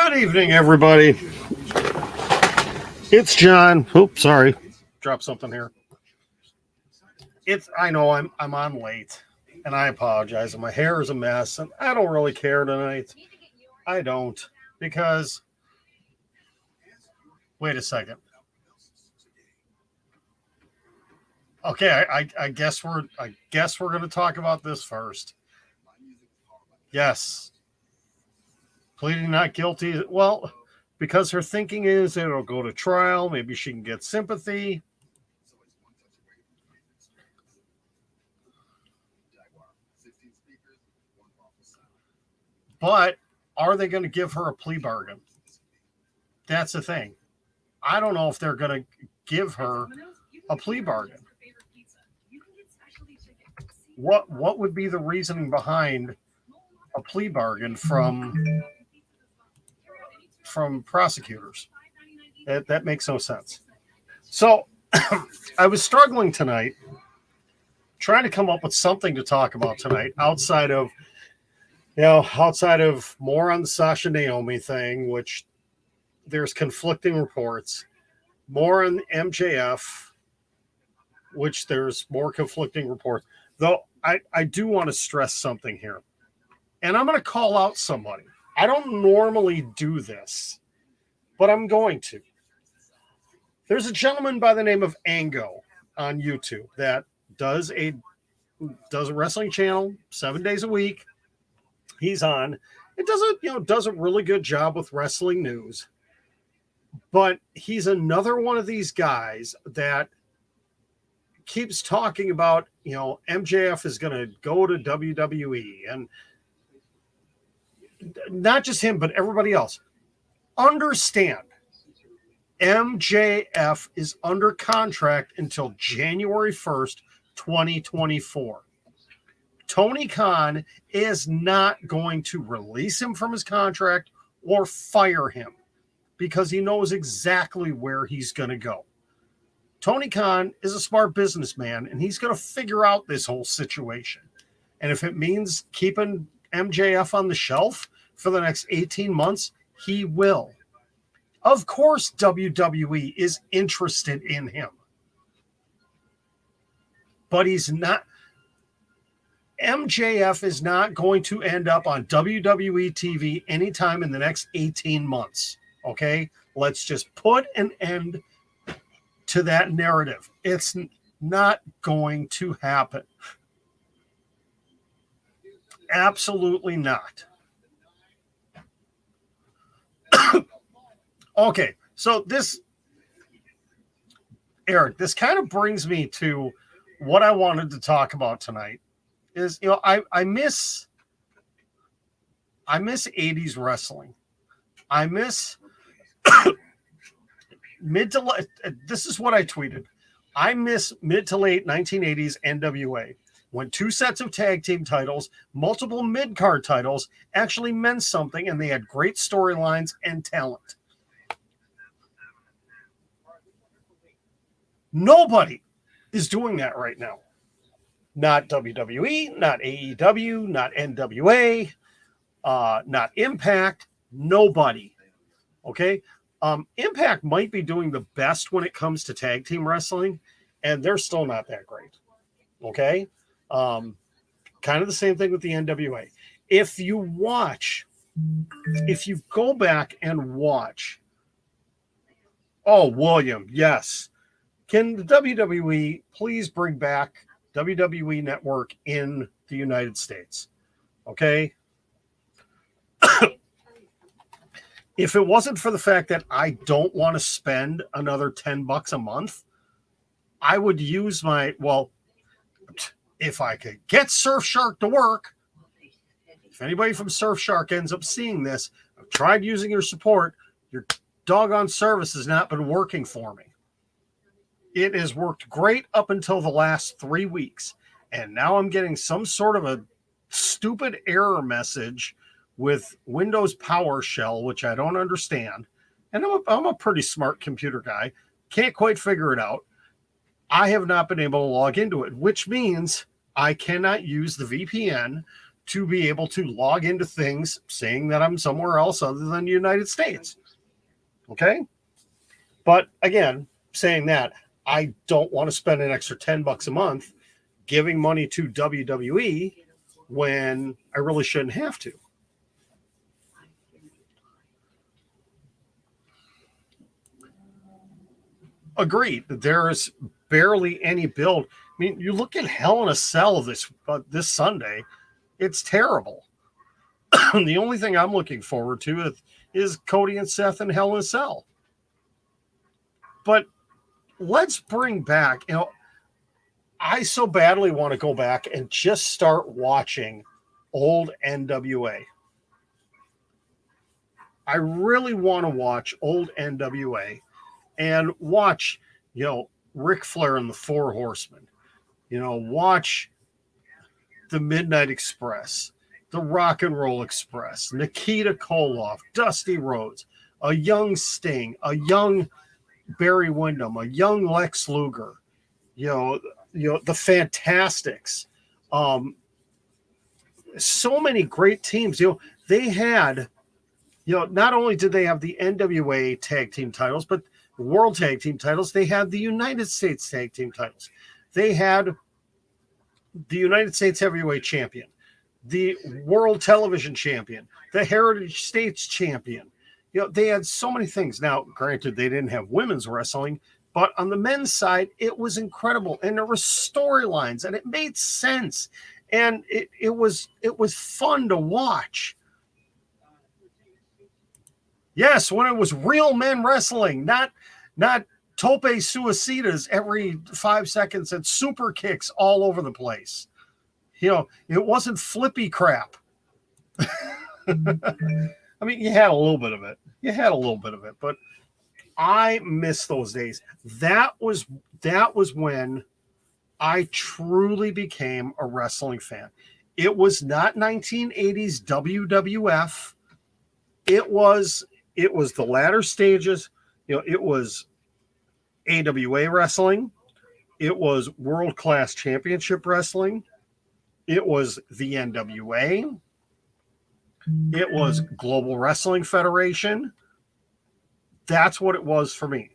Good evening, everybody. It's John. Oops, sorry. Dropped something here. I know I'm on late, and I apologize. And my hair is a mess, and I don't really care tonight. I don't, because wait a second. Okay, I guess we're going to talk about this first. Yes. Pleading not guilty. Well, because her thinking is it'll go to trial. Maybe she can get sympathy. But are they going to give her a plea bargain? That's the thing. I don't know if they're going to give her a plea bargain. What would be the reasoning behind a plea bargain from prosecutors? That makes no sense. So I was struggling tonight, trying to come up with something to talk about tonight outside of more on the Sasha Naomi thing, which there's conflicting reports, more on MJF, which there's more conflicting reports. Though I do want to stress something here, and I'm going to call out somebody. I don't normally do this, but I'm going to. There's a gentleman by the name of Ango on YouTube that does a wrestling channel 7 days a week. He's on. It does a really good job with wrestling news. But he's another one of these guys that keeps talking about, MJF is going to go to WWE, and not just him, but everybody else. Understand, MJF is under contract until January 1st, 2024. Tony Khan is not going to release him from his contract or fire him because he knows exactly where he's going to go. Tony Khan is a smart businessman, and he's going to figure out this whole situation. And if it means keeping MJF on the shelf for the next 18 months, he will. Of course, WWE is interested in him. But he's not. MJF is not going to end up on WWE TV anytime in the next 18 months. Okay? Let's just put an end to that narrative. It's not going to happen. Absolutely not. Okay, so Eric, this kind of brings me to what I wanted to talk about tonight. Is I miss 80s wrestling. I miss this is what I tweeted. I miss mid to late 1980s NWA, when two sets of tag team titles, multiple mid-card titles actually meant something, and they had great storylines and talent. Nobody is doing that right now. Not WWE, not AEW, not NWA, not Impact. Nobody. Okay? Impact might be doing the best when it comes to tag team wrestling, and they're still not that great. Okay? Kind of the same thing with the NWA. If you go back and watch, William, yes. Can the WWE please bring back WWE Network in the United States? Okay? If it wasn't for the fact that I don't want to spend another $10 a month, I would use if I could get Surfshark to work. If anybody from Surfshark ends up seeing this, I've tried using your support. Your doggone service has not been working for me. It has worked great up until the last 3 weeks. And now I'm getting some sort of a stupid error message with Windows PowerShell, which I don't understand. And I'm a pretty smart computer guy. Can't quite figure it out. I have not been able to log into it, which means I cannot use the VPN to be able to log into things saying that I'm somewhere else other than the United States. Okay. But again, saying that, I don't want to spend an extra $10 a month giving money to WWE when I really shouldn't have to. Agreed. There's barely any build. I mean, you look at Hell in a Cell this Sunday, it's terrible. The only thing I'm looking forward to is Cody and Seth in Hell in a Cell. But let's bring back, I so badly want to go back and just start watching old NWA. I really want to watch old NWA and watch, Ric Flair and the Four Horsemen, watch the Midnight Express, the Rock and Roll Express, Nikita Koloff, Dusty Rhodes, a young Sting, a young Barry Windham, a young Lex Luger, the Fantastics. So many great teams. They had, not only did they have the NWA tag team titles, but World Tag Team titles, they had the United States Tag Team titles. They had the United States Heavyweight Champion, the World Television Champion, the Heritage States Champion. They had so many things. Now, granted, they didn't have women's wrestling, but on the men's side, it was incredible. And there were storylines, and it made sense. And it was fun to watch. Yes, when it was real men wrestling, not tope suicidas every 5 seconds and super kicks all over the place. It wasn't flippy crap. I mean, you had a little bit of it. But I miss those days. That was when I truly became a wrestling fan. It was not 1980s WWF. It was the latter stages. It was AWA wrestling. It was World Class Championship Wrestling. It was the NWA. It was Global Wrestling Federation. That's what it was for me.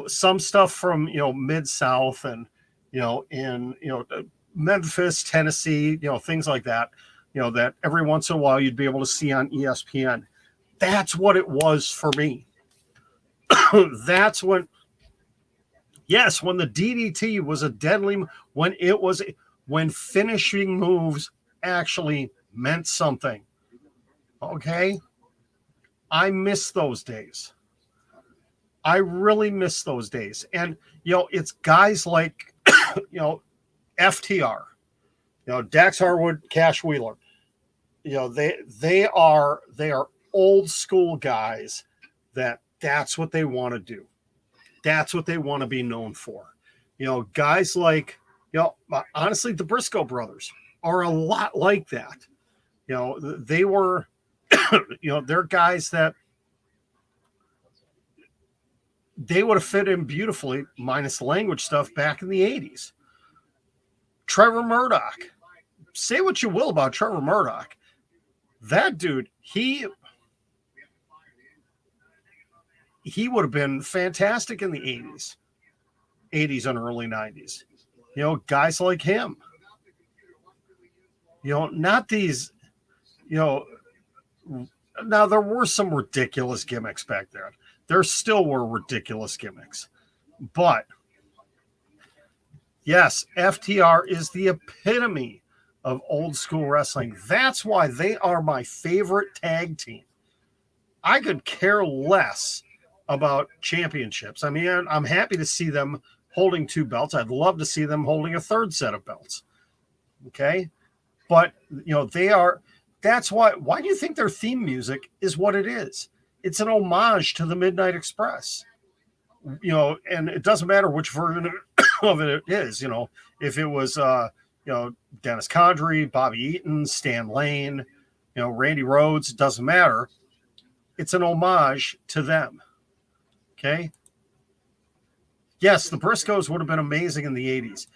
Some stuff from, Mid-South and, in, Memphis, Tennessee, things like that, that every once in a while you'd be able to see on ESPN. That's what it was for me. That's when the DDT was a deadly, when finishing moves actually meant something. Okay. I miss those days. I really miss those days. And, it's guys like, FTR, Dax Harwood, Cash Wheeler, they are old school guys that's what they want to do. That's what they want to be known for. Guys like, honestly, the Briscoe brothers are a lot like that. They were, they're guys that they would have fit in beautifully, minus the language stuff, back in the 80s. Trevor Murdoch. Say what you will about Trevor Murdoch. That dude, he would have been fantastic in the 80s and early 90s. Guys like him. Not these, now there were some ridiculous gimmicks back there. There still were ridiculous gimmicks. But yes, FTR is the epitome of old school wrestling. That's why they are my favorite tag team. I could care less about championships. I mean, I'm happy to see them holding 2 belts. I'd love to see them holding a 3rd set of belts. Okay. But, that's why do you think their theme music is what it is? It's an homage to the Midnight Express, and it doesn't matter which version of it is, if it was, Dennis Condrey, Bobby Eaton, Stan Lane, Randy Rhodes, it doesn't matter. It's an homage to them. Okay. Yes, the Briscoes would have been amazing in the 80s.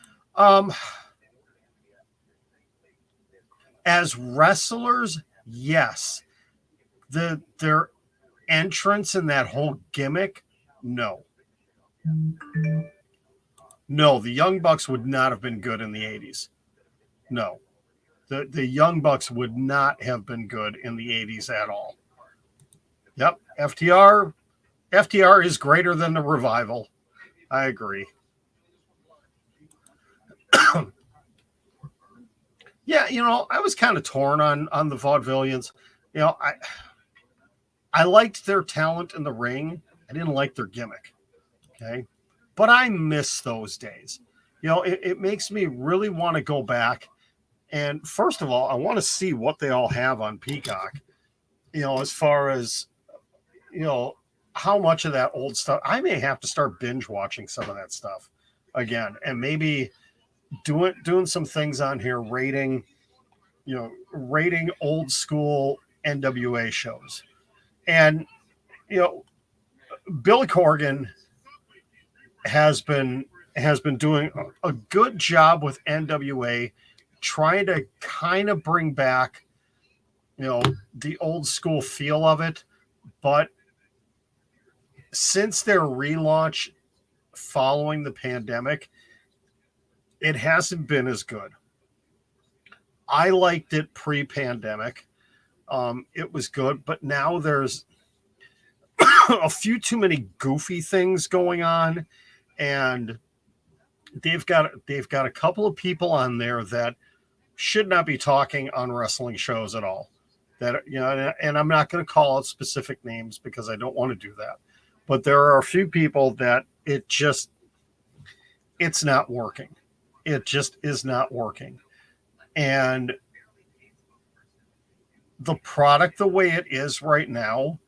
As wrestlers, yes. Their entrance and that whole gimmick, no. No, the Young Bucks would not have been good in the 80s. No. The Young Bucks would not have been good in the 80s at all. Yep, FTR is greater than the Revival. I agree. Yeah, I was kind of torn on the Vaudevillians. I liked their talent in the ring. I didn't like their gimmick. Okay. But I miss those days. It makes me really want to go back. And first of all, I want to see what they all have on Peacock, as far as, how much of that old stuff. I may have to start binge watching some of that stuff again, and maybe doing some things on here, rating old school NWA shows. And, Billy Corgan has been doing a good job with NWA, trying to kind of bring back, the old school feel of it. But since their relaunch following the pandemic, it hasn't been as good. I liked it pre-pandemic. It was good, but now there's a few too many goofy things going on, and they've got a couple of people on there that should not be talking on wrestling shows at all. That, and I'm not going to call out specific names because I don't want to do that. But there are a few people that it's not working. It just is not working. And the product, the way it is right now,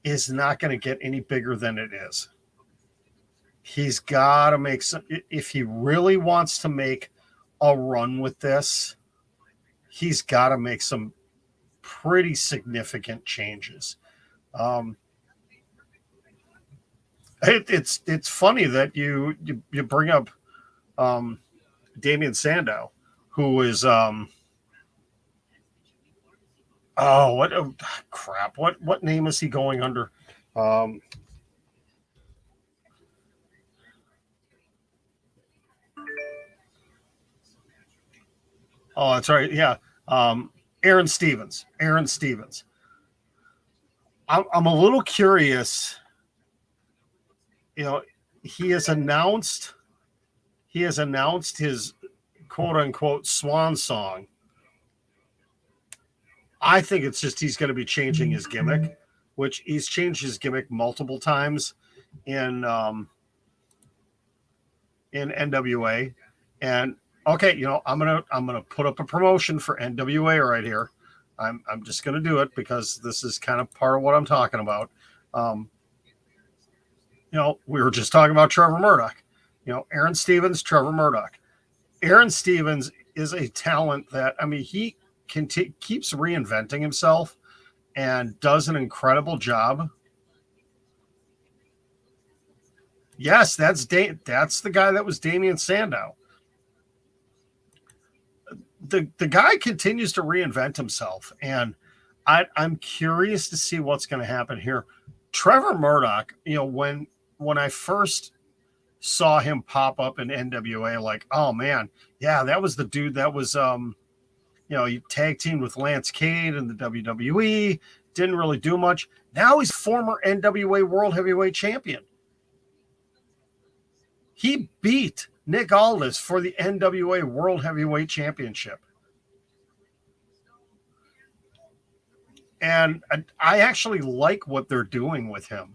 is not going to get any bigger than it is. He's got to make some, if he really wants to make a run with this, he's got to make some pretty significant changes. It's funny that you bring up Damian Sandow, who is crap. What name is he going under? Oh, that's right. Yeah. Aaron Stevens. I'm a little curious. He has announced his quote unquote swan song. I think it's just he's going to be changing his gimmick, which he's changed his gimmick multiple times in NWA. And okay, I'm gonna put up a promotion for NWA right here. I'm just gonna do it because this is kind of part of what I'm talking about. We were just talking about Trevor Murdoch. Aaron Stevens, Trevor Murdoch. Aaron Stevens is a talent that, he keeps reinventing himself and does an incredible job. Yes, that's the guy that was Damian Sandow. The guy continues to reinvent himself, and I'm curious to see what's going to happen here. Trevor Murdoch, when I first saw him pop up in NWA, like, oh man, yeah, that was the dude that was he tag teamed with Lance Cade in the WWE, didn't really do much. Now he's former NWA World Heavyweight Champion. He beat Nick Aldis for the NWA World Heavyweight Championship. And I actually like what they're doing with him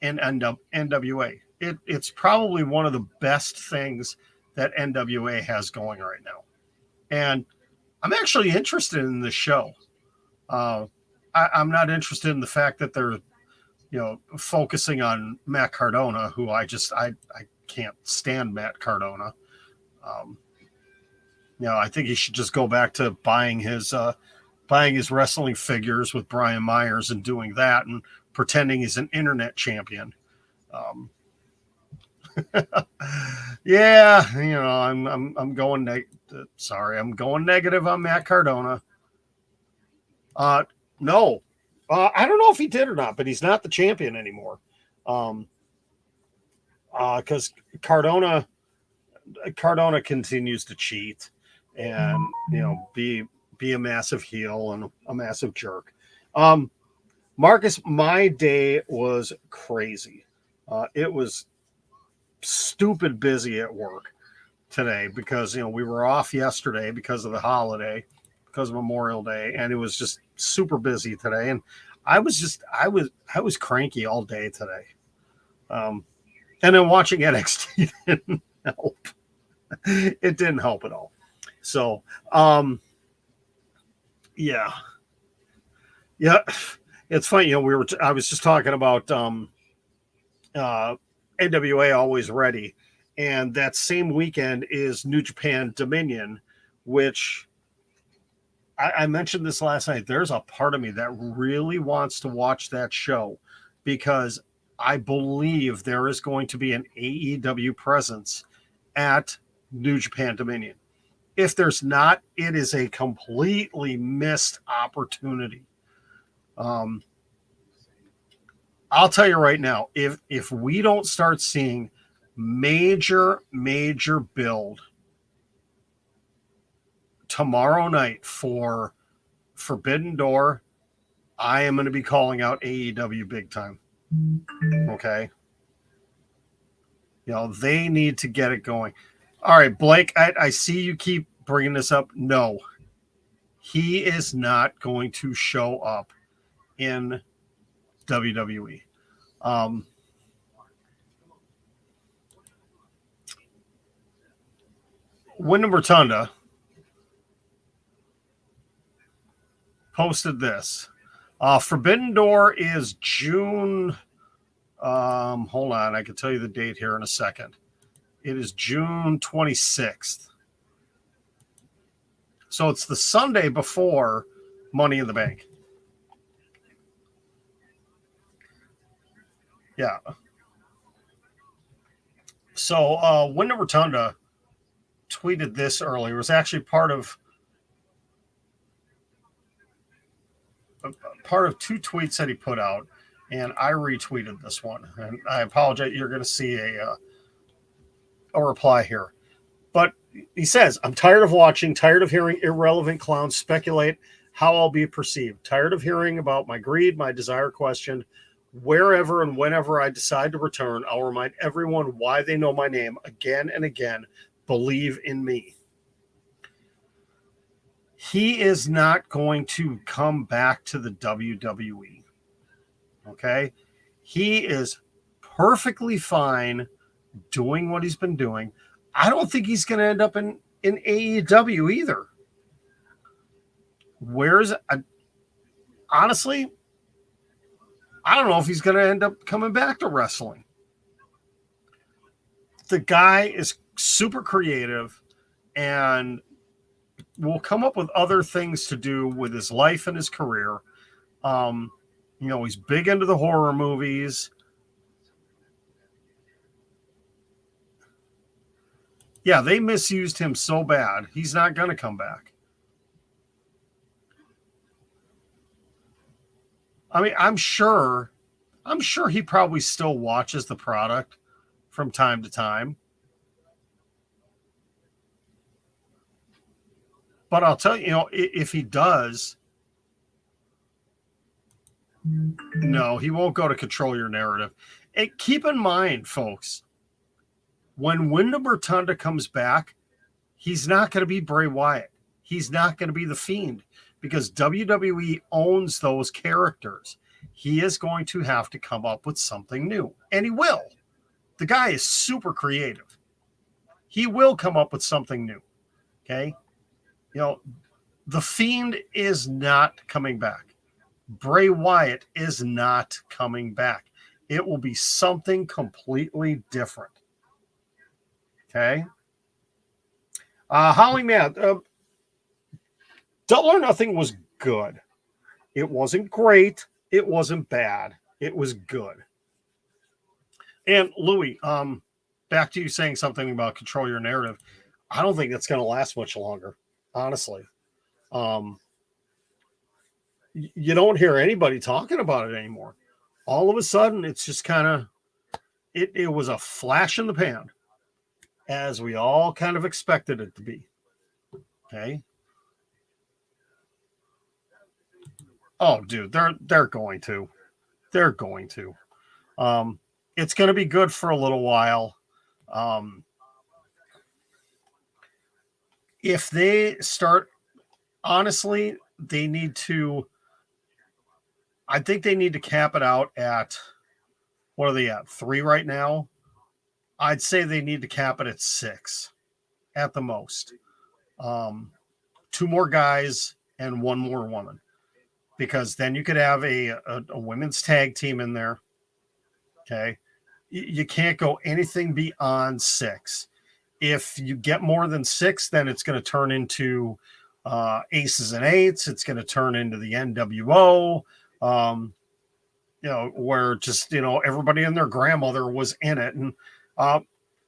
in NWA. It's probably one of the best things that NWA has going right now. And I'm actually interested in this show. I'm not interested in the fact that they're, focusing on Matt Cardona, who I can't stand Matt Cardona. I think he should just go back to buying his wrestling figures with Brian Myers and doing that and pretending he's an internet champion. Yeah, I'm going I'm going negative on Matt Cardona. No. I don't know if he did or not, but he's not the champion anymore. Because Cardona continues to cheat and be a massive heel and a massive jerk. Marcus, my day was crazy. It was stupid busy at work today because we were off yesterday because of the holiday, because of Memorial Day, and it was just super busy today. And I was cranky all day today. And then watching NXT didn't help. It didn't help at all. So, yeah. It's funny. I was just talking about NWA Always Ready, and that same weekend is New Japan Dominion, which I mentioned this last night. There's a part of me that really wants to watch that show because I believe there is going to be an AEW presence at New Japan Dominion. If there's not, it is a completely missed opportunity. I'll tell you right now, if we don't start seeing major build tomorrow night for Forbidden Door, I am going to be calling out AEW big time. Okay. They need to get it going. All right, Blake, I see you keep bringing this up. No, he is not going to show up in WWE. Wyndham Rotunda posted this. Forbidden Door is June. Hold on, I can tell you the date here in a second. It is June 26th. So it's the Sunday before Money in the Bank. Yeah. So Wyndham Rotunda tweeted this earlier. It was actually part of two tweets that he put out, and I retweeted this one. And I apologize. You're going to see a reply here. But he says, I'm tired of watching, tired of hearing irrelevant clowns speculate how I'll be perceived, tired of hearing about my greed, my desire questioned. Wherever and whenever I decide to return, I'll remind everyone why they know my name again and again. Believe in me. He is not going to come back to the WWE. Okay? He is perfectly fine doing what he's been doing. I don't think he's going to end up in AEW either. Honestly, I don't know if he's going to end up coming back to wrestling. The guy is super creative and will come up with other things to do with his life and his career. He's big into the horror movies. Yeah, they misused him so bad. He's not going to come back. I mean, I'm sure he probably still watches the product from time to time. But I'll tell you, if he does, no, he won't go to Control Your Narrative. And keep in mind, folks, when Wyndham Rotunda comes back, he's not going to be Bray Wyatt. He's not going to be The Fiend because WWE owns those characters. He is going to have to come up with something new, and he will. The guy is super creative. He will come up with something new. Okay? The Fiend is not coming back. Bray Wyatt is not coming back. It will be something completely different. Okay? Holly Man, Double or Nothing was good. It wasn't great. It wasn't bad. It was good. And Louis, back to you saying something about Control Your Narrative. I don't think it's going to last much longer, honestly. you don't hear anybody talking about it anymore. All of a sudden, it's just kind of it was a flash in the pan, as we all kind of expected it to be. Okay. Oh, dude, they're going to. They're going to. Um, it's going to be good for a little while. Um, if they start, honestly, they need to. I think they need to cap it out at, what are they at? 3 right now. I'd say they need to cap it at 6 at the most. 2 more guys and 1 more woman, because then you could have a women's tag team in there. Okay. You can't go anything beyond 6. If you get more than 6, then it's going to turn into aces and eights. It's going to turn into the NWO, where just, everybody and their grandmother was in it. And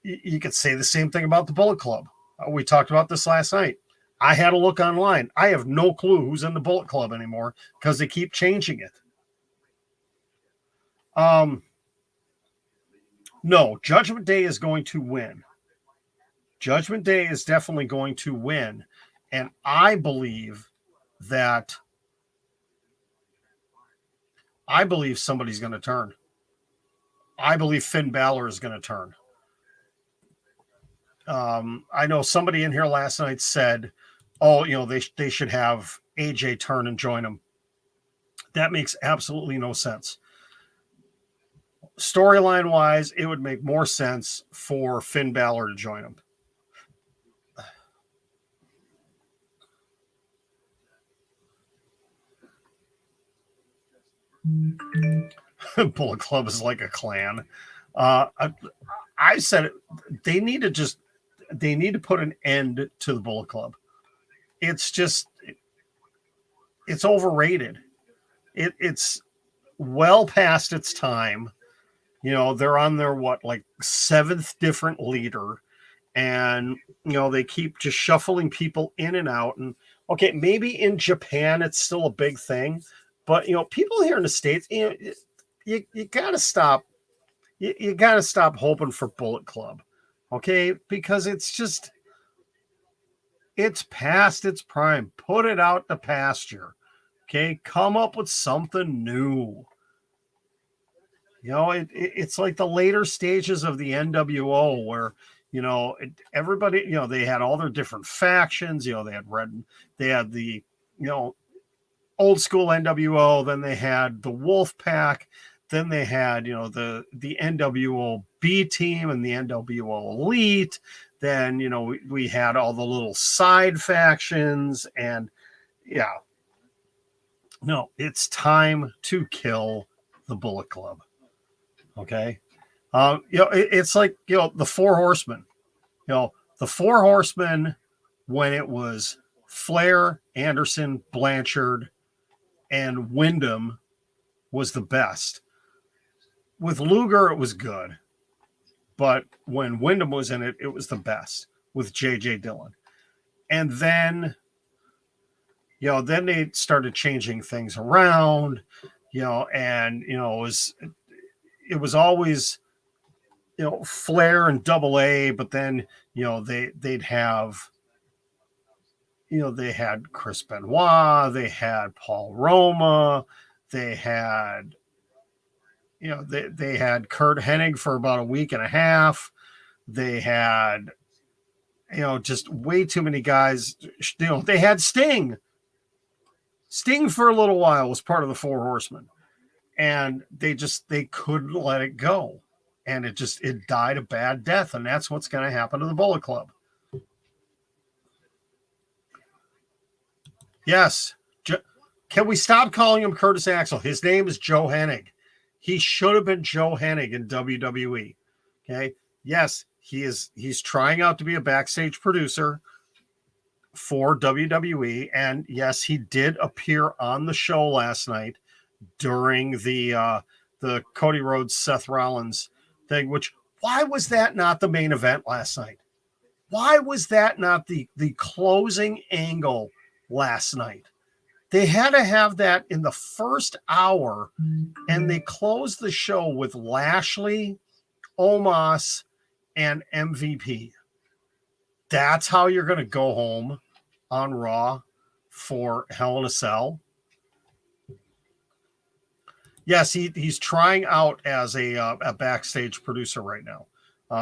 you could say the same thing about the Bullet Club. We talked about this last night. I had a look online. I have no clue who's in the Bullet Club anymore because they keep changing it. No, Judgment Day is going to win. Judgment Day is definitely going to win. And I believe somebody's going to turn. I believe Finn Balor is going to turn. I know somebody in here last night said, oh, they should have AJ turn and join them. That makes absolutely no sense. Storyline wise, it would make more sense for Finn Balor to join them. Bullet Club is like a clan. I said it, they need to put an end to the Bullet Club. It's overrated. It's well past its time. They're on their 7th different leader, and they keep just shuffling people in and out. And okay, maybe in Japan it's still a big thing, but people here in the States, you gotta stop. You gotta stop hoping for Bullet Club, okay? Because it's past its prime. Put it out to pasture, okay? Come up with something new. It's like the later stages of the NWO where, everybody, they had all their different factions. They had the, old school NWO. Then they had the Wolf Pack. Then they had, the NWO B team and the NWO Elite. Then, we had all the little side factions. And yeah, no, it's time to kill the Bullet Club. Okay. It's like, the 4 Horsemen, the 4 Horsemen, when it was Flair, Anderson, Blanchard, and Wyndham, was the best. With Luger, it was good. But when Wyndham was in it, it was the best with J.J. Dillon. And then, then they started changing things around, and, it was always, Flair and Double A, but then, they'd have, they had Chris Benoit, they had Paul Roma, they had, they had Kurt Hennig for about a week and a half. They had, just way too many guys. They had Sting. Sting for a little while was part of the 4 Horsemen. And they couldn't let it go. And it died a bad death. And that's what's going to happen to the Bullet Club. Yes. Can we stop calling him Curtis Axel? His name is Joe Hennig. He should have been Joe Hennig in WWE. Okay. Yes, he's trying out to be a backstage producer for WWE. And yes, he did appear on the show last night during the Cody Rhodes, Seth Rollins thing, why was that not the main event last night? Why was that not the closing angle last night? They had to have that in the first hour, and they closed the show with Lashley, Omos, and MVP. That's how you're going to go home on Raw for Hell in a Cell. Yes, he's trying out as a backstage producer right now.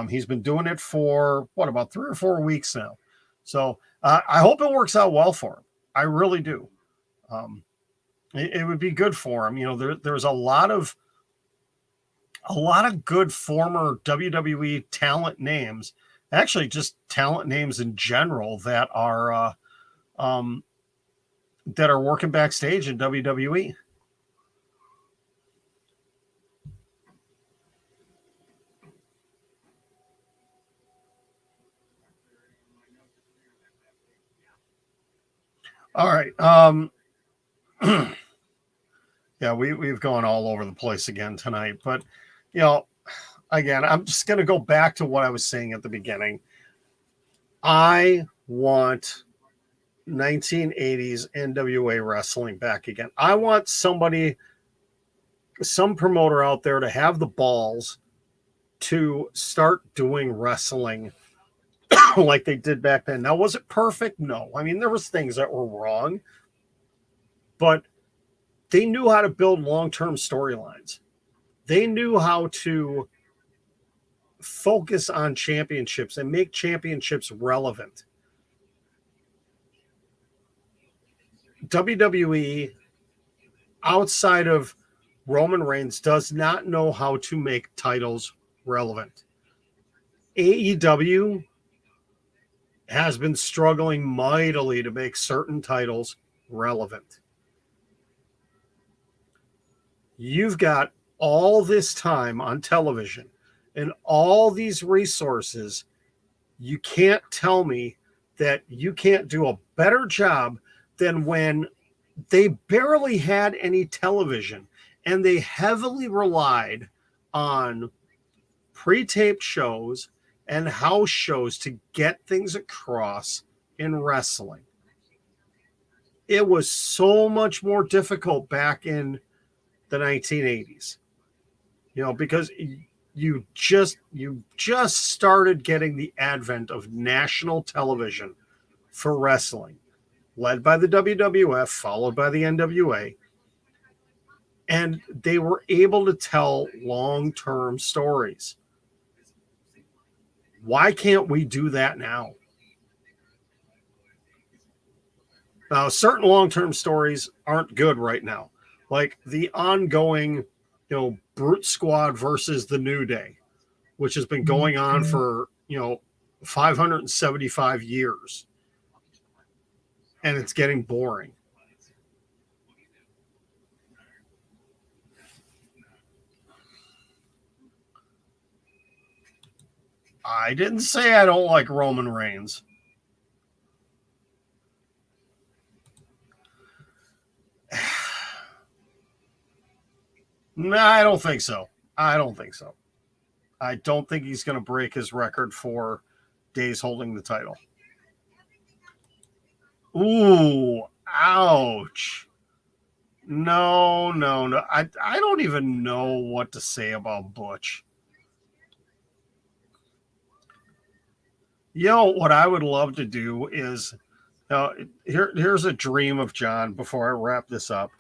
He's been doing it for about 3 or 4 weeks now. So I hope it works out well for him. I really do. It would be good for him. There's a lot of good former WWE talent names, actually just talent names in general that are working backstage in WWE. All right. Yeah, we've gone all over the place again tonight, but again, I'm just going to go back to what I was saying at the beginning. I want 1980s NWA wrestling back again. I want some promoter out there to have the balls to start doing wrestling like they did back then. Now, was it perfect? No. I mean, there was things that were wrong, but they knew how to build long-term storylines. They knew how to focus on championships and make championships relevant. WWE, outside of Roman Reigns, does not know how to make titles relevant. AEW has been struggling mightily to make certain titles relevant. You've got all this time on television and all these resources. You can't tell me that you can't do a better job than when they barely had any television and they heavily relied on pre-taped shows and house shows to get things across in wrestling. It was so much more difficult back in the 1980s, because you just started getting the advent of national television for wrestling, led by the WWF, followed by the NWA. And they were able to tell long-term stories. Why can't we do that now? Now, certain long-term stories aren't good right now. Like the ongoing, Brute Squad versus the New Day, which has been going on for, 575 years. And it's getting boring. I didn't say I don't like Roman Reigns. No, I don't think so. I don't think he's going to break his record for days holding the title. Ooh, ouch. No. I don't even know what to say about Butch. What I would love to do is, here's a dream of John before I wrap this up.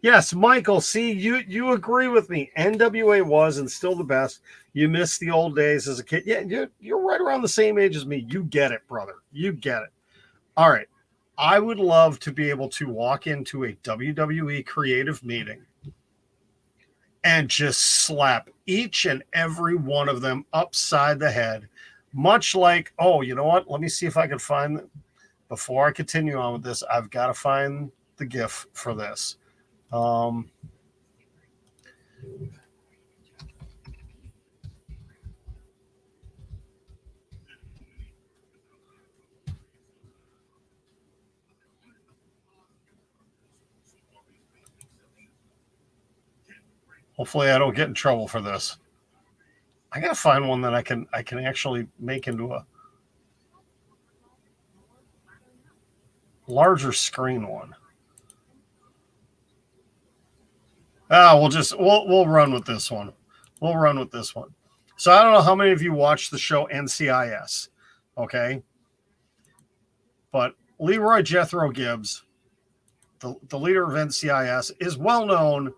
Yes, Michael, see, you agree with me. NWA was and still the best. You miss the old days as a kid. Yeah, you're right around the same age as me. You get it, brother. You get it. All right. I would love to be able to walk into a WWE creative meeting and just slap each and every one of them upside the head, much like, oh, you know what? Let me see if I can find, before I continue on with this, I've got to find the GIF for this. Hopefully I don't get in trouble for this. I gotta find one that I can actually make into a larger screen one. We'll run with this one. We'll run with this one. So I don't know how many of you watched the show NCIS, okay? But Leroy Jethro Gibbs, the leader of NCIS, is well known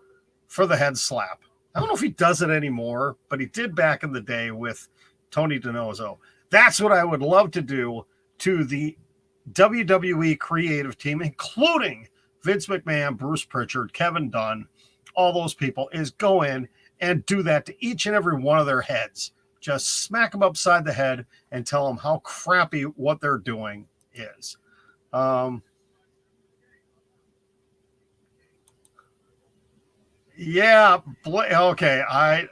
for the head slap. I don't know if he does it anymore, but he did back in the day with Tony DiNozzo. That's what I would love to do to the WWE creative team, including Vince McMahon, Bruce Pritchard, Kevin Dunn, all those people, is go in and do that to each and every one of their heads. Just smack them upside the head and tell them how crappy what they're doing is. Yeah. Okay.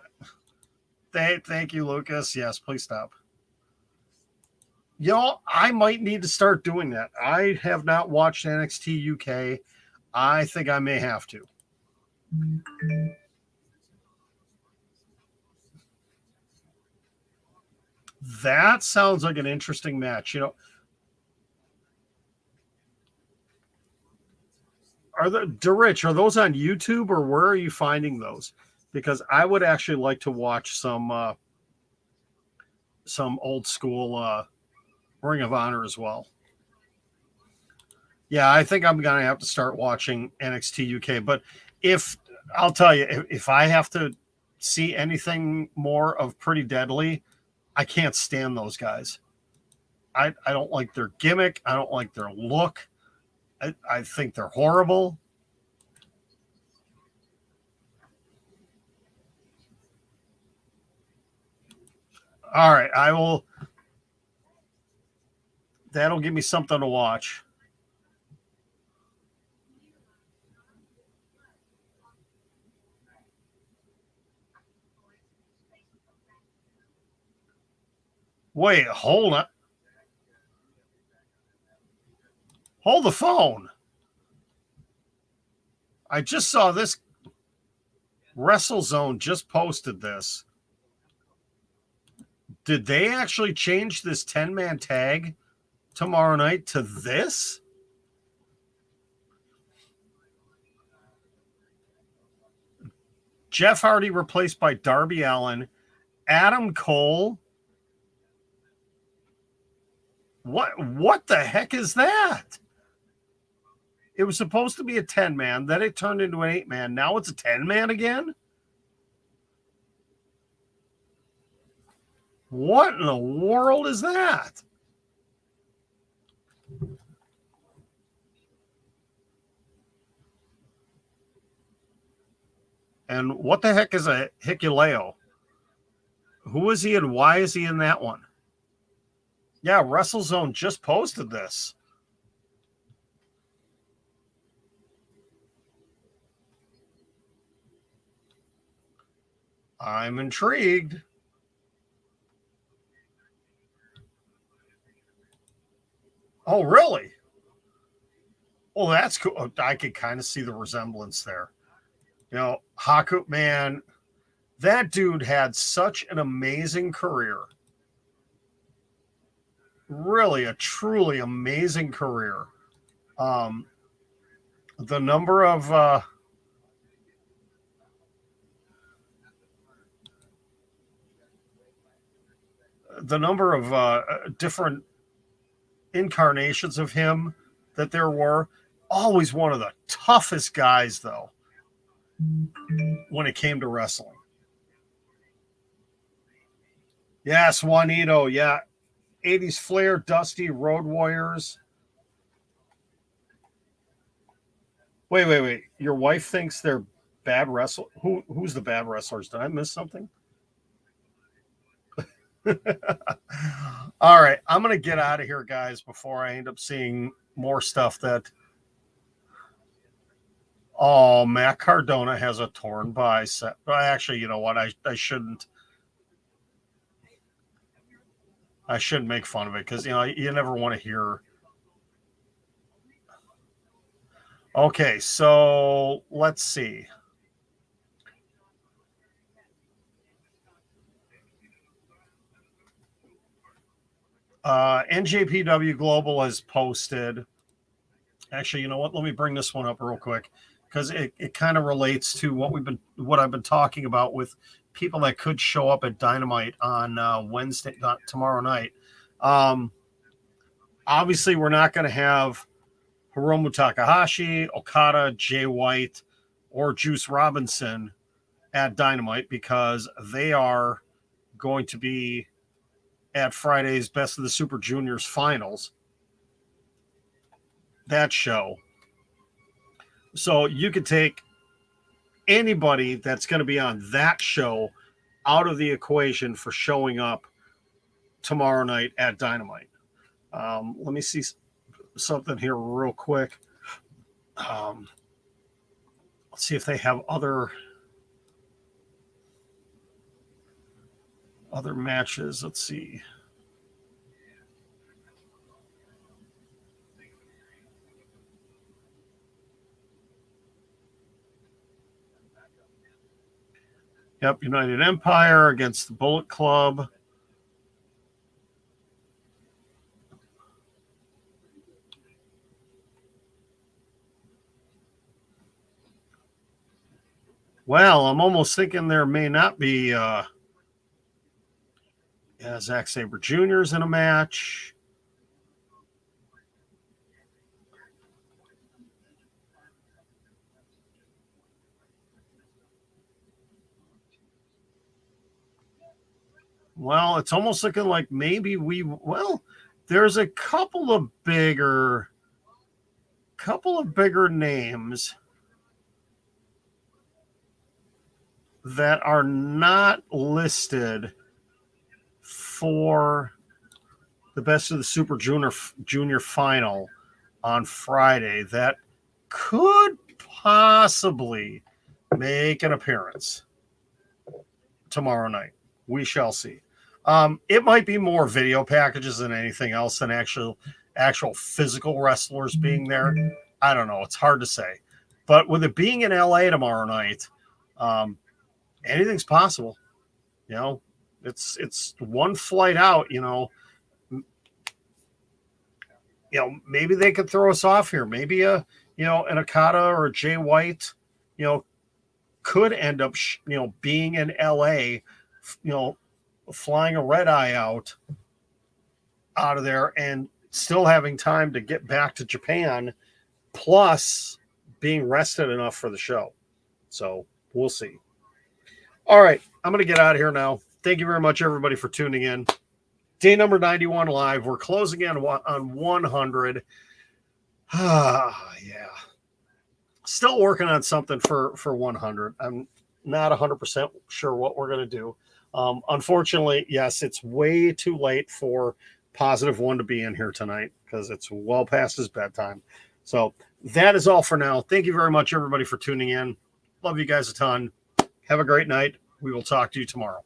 Thank you, Lucas. Yes, please stop. I might need to start doing that. I have not watched NXT UK. I think I may have to. That sounds like an interesting match. Are those on YouTube, or where are you finding those? Because I would actually like to watch some old school Ring of Honor as well. Yeah, I think I'm gonna have to start watching NXT UK. But I'll tell you, if I have to see anything more of Pretty Deadly, I can't stand those guys. I don't like their gimmick. I don't like their look. I think they're horrible. All right, that'll give me something to watch. Wait, hold on. Hold the phone. I just saw this. WrestleZone just posted this. Did they actually change this 10-man tag tomorrow night to this? Jeff Hardy replaced by Darby Allin. Adam Cole. What the heck is that? It was supposed to be a 10-man. Then it turned into an 8-man. Now it's a 10-man again? What in the world is that? And what the heck is a Hikuleo? Who is he and why is he in that one? Yeah, WrestleZone just posted this. I'm intrigued. Oh, really? Well, that's cool. I could kind of see the resemblance there. Haku, man, that dude had such an amazing career. Really, a truly amazing career. The number of different incarnations of him that there were, always one of the toughest guys, though, when it came to wrestling. Yes, Juanito. Yeah. 80s Flair, Dusty, Road Warriors. Wait. Your wife thinks they're bad wrestlers? Who's the bad wrestlers? Did I miss something? All right. I'm going to get out of here, guys, before I end up seeing more stuff that. Oh, Matt Cardona has a torn bicep. Actually, you know what? I shouldn't. I shouldn't make fun of it because you never want to hear. Okay, so let's see. NJPW Global has posted Actually, you know what? Let me bring this one up real quick because it kind of relates to what I've been talking about with people that could show up at Dynamite on Wednesday, not tomorrow night. Um, Obviously, we're not going to have Hiromu Takahashi, Okada, Jay White, or Juice Robinson at Dynamite because they are going to be at Friday's Best of the Super Juniors finals. That show. So you could take anybody that's going to be on that show out of the equation for showing up tomorrow night at Dynamite. Let me see something here real quick. Let's see if they have other matches. Let's see. Yep, United Empire against the Bullet Club. Well, I'm almost thinking there may not be Zack Sabre Jr.'s in a match. Well, it's almost looking like maybe there's a couple of bigger names that are not listed for the Best of the Super Junior final on Friday that could possibly make an appearance tomorrow night. We shall see. It might be more video packages than anything else than actual physical wrestlers being there. I don't know. It's hard to say. But with it being in LA tomorrow night, anything's possible. You know, it's one flight out, maybe they could throw us off here. Maybe an Okada or a Jay White, could end up, being in LA, flying a red eye out of there and still having time to get back to Japan, plus being rested enough for the show. So we'll see. All right, I'm going to get out of here now. Thank you very much, everybody, for tuning in. Day number 91 live. We're closing in on 100. Yeah. Still working on something for 100. I'm not 100% sure what we're going to do. Unfortunately, yes, it's way too late for Positive One to be in here tonight because it's well past his bedtime. So that is all for now. Thank you very much, everybody, for tuning in. Love you guys a ton. Have a great night. We will talk to you tomorrow.